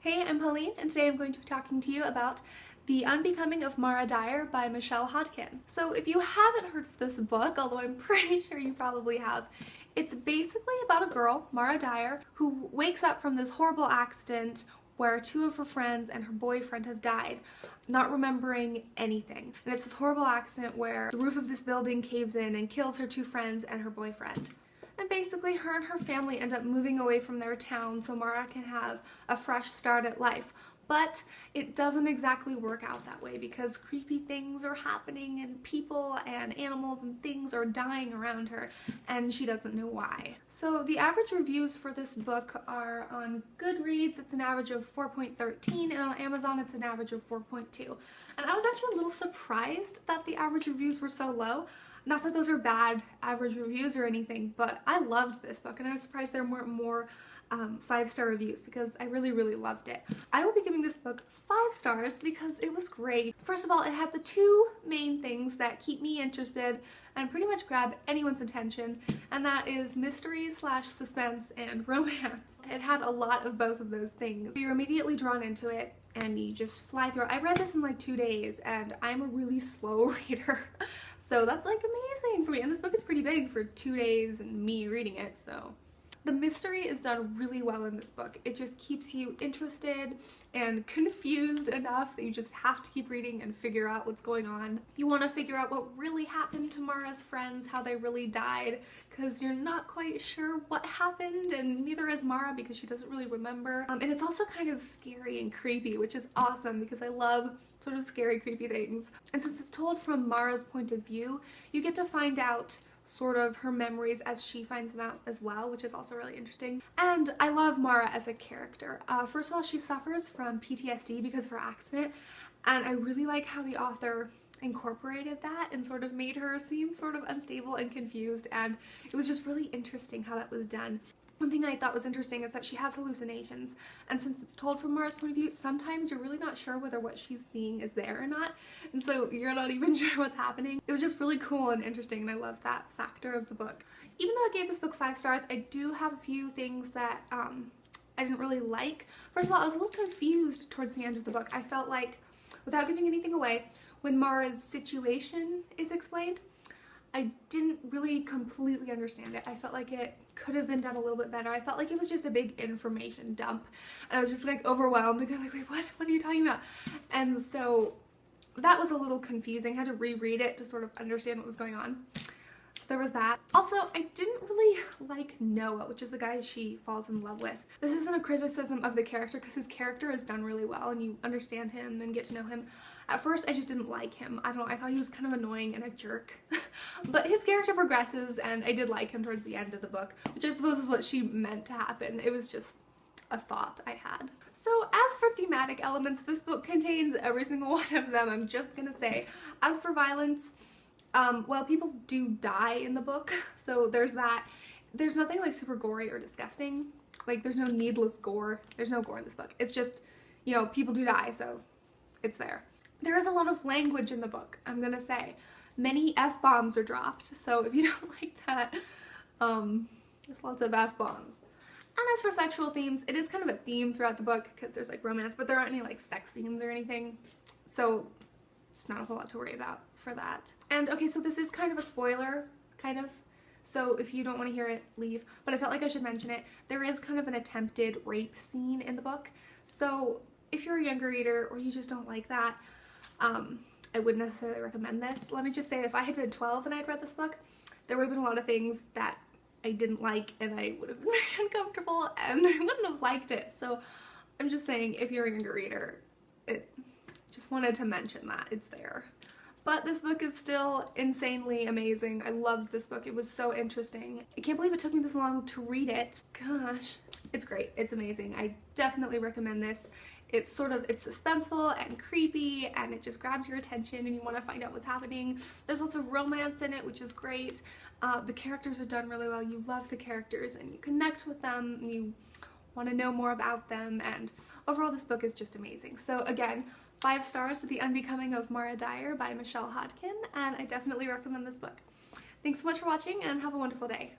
Hey, I'm Pauline, and today I'm going to be talking to you about The Unbecoming of Mara Dyer by Michelle Hodkin. So if you haven't heard of this book, although I'm pretty sure you probably have, it's basically about a girl, Mara Dyer, who wakes up from this horrible accident where two of her friends and her boyfriend have died, not remembering anything. And it's this horrible accident where the roof of this building caves in and kills her two friends and her boyfriend. And basically her and her family end up moving away from their town so Mara can have a fresh start at life. But it doesn't exactly work out that way because creepy things are happening and people and animals and things are dying around her and she doesn't know why. So the average reviews for this book are on Goodreads, it's an average of 4.13, and on Amazon it's an average of 4.2. And I was actually a little surprised that the average reviews were so low. Not that those are bad average reviews or anything, but I loved this book and I was surprised there weren't more 5-star reviews because I really loved it. I will be giving this book 5 stars because it was great. First of all, it had the two main things that keep me interested and pretty much grab anyone's attention, and that is mystery / suspense and romance. It had a lot of both of those things. You're immediately drawn into it and you just fly through it. I read this in like 2 days and I'm a really slow reader, so that's like amazing for me. And this book is pretty big for 2 days and me reading it, so. The mystery is done really well in this book. It just keeps you interested and confused enough that you just have to keep reading and figure out what's going on. You want to figure out what really happened to Mara's friends, how they really died, because you're not quite sure what happened, and neither is Mara because she doesn't really remember. And it's also kind of scary and creepy, which is awesome because I love sort of scary, creepy things. And since it's told from Mara's point of view, you get to find out sort of her memories as she finds them out as well, which is also really interesting. And I love Mara as a character. First of all, she suffers from PTSD because of her accident, and I really like how the author incorporated that and sort of made her seem sort of unstable and confused, and it was just really interesting how that was done. One thing I thought was interesting is that she has hallucinations, and since it's told from Mara's point of view, sometimes you're really not sure whether what she's seeing is there or not, and so you're not even sure what's happening. It was just really cool and interesting, and I love that factor of the book. Even though I gave this book 5 stars, I do have a few things that I didn't really like. First of all, I was a little confused towards the end of the book. I felt like, without giving anything away, when Mara's situation is explained, I didn't really completely understand it. I felt like it could have been done a little bit better. I felt like it was just a big information dump and I was just like overwhelmed and going like, wait, what are you talking about? And so that was a little confusing. I had to reread it to sort of understand what was going on. So there was that. Also, I didn't really like Noah, which is the guy she falls in love with. This isn't a criticism of the character because his character is done really well and you understand him and get to know him. At first, I just didn't like him. I don't know, I thought he was kind of annoying and a jerk. But his character progresses and I did like him towards the end of the book, which I suppose is what she meant to happen. It was just a thought I had. So as for thematic elements, this book contains every single one of them, I'm just gonna say. As for violence, well, people do die in the book, so there's that. There's nothing like super gory or disgusting. Like, there's no needless gore. There's no gore in this book. It's just, you know, people do die, so it's there. There is a lot of language in the book, I'm gonna say. Many F-bombs are dropped, so if you don't like that, there's lots of F-bombs. And as for sexual themes, it is kind of a theme throughout the book because there's like romance, but there aren't any like sex scenes or anything, so it's not a whole lot to worry about for that. And okay, so this is kind of a spoiler, kind of. So if you don't want to hear it, leave. But I felt like I should mention it. There is kind of an attempted rape scene in the book. So if you're a younger reader or you just don't like that, I wouldn't necessarily recommend this. Let me just say, if I had been 12 and I'd read this book, there would have been a lot of things that I didn't like and I would have been very uncomfortable and I wouldn't have liked it. So I'm just saying, if you're a younger reader, just wanted to mention that it's there. But this book is still insanely amazing. I loved this book. It was so interesting. I can't believe it took me this long to read it. Gosh, it's great. It's amazing. I definitely recommend this. It's suspenseful and creepy and it just grabs your attention and you want to find out what's happening. There's lots of romance in it, which is great. The characters are done really well. You love the characters and you connect with them and you want to know more about them, and overall this book is just amazing. So again, 5 stars to The Unbecoming of Mara Dyer by Michelle Hodkin, and I definitely recommend this book. Thanks so much for watching and have a wonderful day.